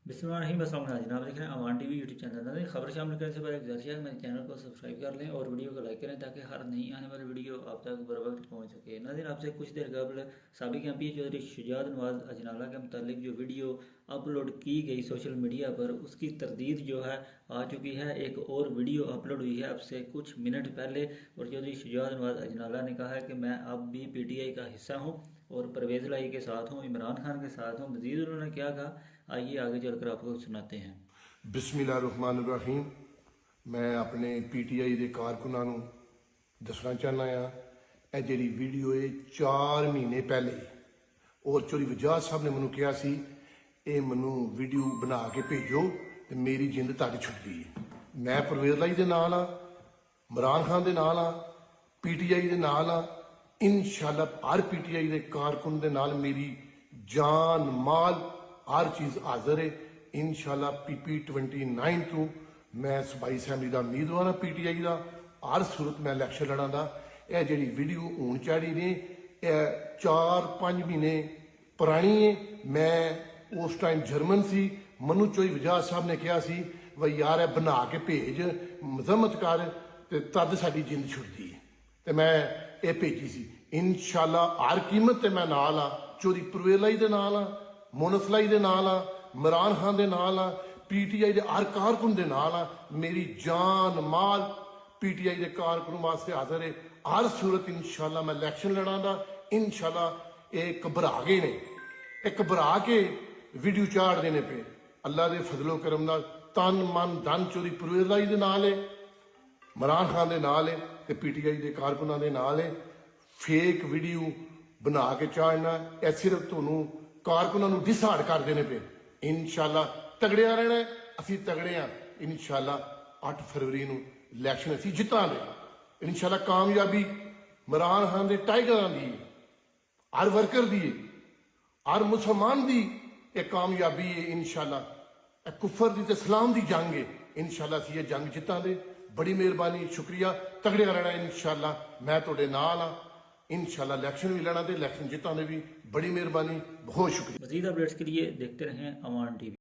बिस्मिल्लाहिर्रहमानिर्रहीम। अस्सलाम वालेकुम जनाब, देख रहे हैं अवान टीवी यूट्यूब चैनल। नाज़रीन, खबर शामिल करने से पहले गुजारिश है मेरे चैनल को सब्सक्राइब कर लें और वीडियो को लाइक करें ताकि हर नई आने वाली वीडियो आप तक बर वक्त पहुँच सके। नाज़रीन, आपसे कुछ देर कबल साबिक एमपी चौधरी शुजात नवाज अजनाला के मुतालिक जो वीडियो अपलोड की गई सोशल मीडिया पर, उसकी तरदीद जो है आ चुकी है। एक और वीडियो अपलोड हुई है अब से कुछ मिनट पहले और चौधरी शुजात नवाज अजनाला ने कहा है कि मैं अब भी PTI का हिस्सा हूँ और परवेज़ लाई के साथ हूँ, इमरान खान के साथ हूँ। मज़ीद उन्होंने क्या कहा, आइए आगे चलकर आपको सुनाते हैं। बिस्मिल्लाहिर्रहमानिर्रहीम। मैं अपने PTI के कारकुनां नूं दसना चाहना आ, जी वीडियो है 4 महीने पहले और चौधरी वजाद साहब ने मैनू कहा सी ये मैनू वीडियो बना के भेजो तो मेरी जिंद तक छुटती है। मैं परवेज़ लाई दे नाल आ, इमरान खान दे नाल आ, PTI दे नाल आ। इंशाअल्लाह हर PTI के कारकुन दे नाल मेरी जान माल हर चीज़ हाजिर है। इंशाअल्लाह PP 29 तू मैं सूबाई असैंबली का उम्मीदवार हाँ PTI का। हर सूरत मैं इलैक्शन लड़ा दा। यह जी वीडियो हूँ चाड़ी ने 4-5 महीने पुरानी है। मैं उस टाइम जर्मन सी, मनु चौधरी वजाद साहब ने कहा सी वही यार है बना के भेज मजम्मत कर ते तद साडी जिंद छुटती है। तो मैं ये भेजी सी। इंशाअल्लाह हर कीमत ते मैं नाल आ, चौधरी परवेज़ लाई दे नाल आ, मोनस लाई दे नाल आ, इमरान खान दे नाल आ, PTI के हर कारकुन दे नाल आ। मेरी जान माल PTI के कारकुन वास्ते हाजिर है। हर सूरत इंशाअल्लाह मैं इलैक्शन लड़ांगा। इंशाअल्लाह ये घबरा गए ने, ये घबरा के वीडियो चाड़ देने पे अल्लाह के फजलो करम नाल तन मन धन चौधरी परवेज़ लाई दे नाल है, इमरान खान दे नाल है ते PTI के कारकुनां दे नाल है। फेक वीडियो बना के चाड़ना यह सिर्फ तुहानूं कारकुनां नूं डिसहार्ड कर देने पे। इंशाअल्लाह तगड़िया रहना है, असीं तगड़े हाँ। इंशाअल्लाह 8 फरवरी नूं इलैक्शन असीं जितांगे। इंशाअल्लाह कामयाबी इमरान खान दे टाइगरां दी है, हर वर्कर दी है, हर मुसलमान दी एक कामयाबी है। इंशाअल्लाह कुफर दी ते इस्लाम दी जंग है। इंशाअल्लाह असीं ये जंग जितांगे। बड़ी मेहरबानी, शुक्रिया। तगड़िया रहना इंशाअल्लाह, मैं तुहाडे नाल हाँ। इंशाअल्लाह इलैक्शन भी लड़ा ते इलैक्शन जितांगे भी। बड़ी मेहरबानी, बहुत शुक्रिया। मज़ीद अपडेट्स के लिए देखते रहें अवान टीवी।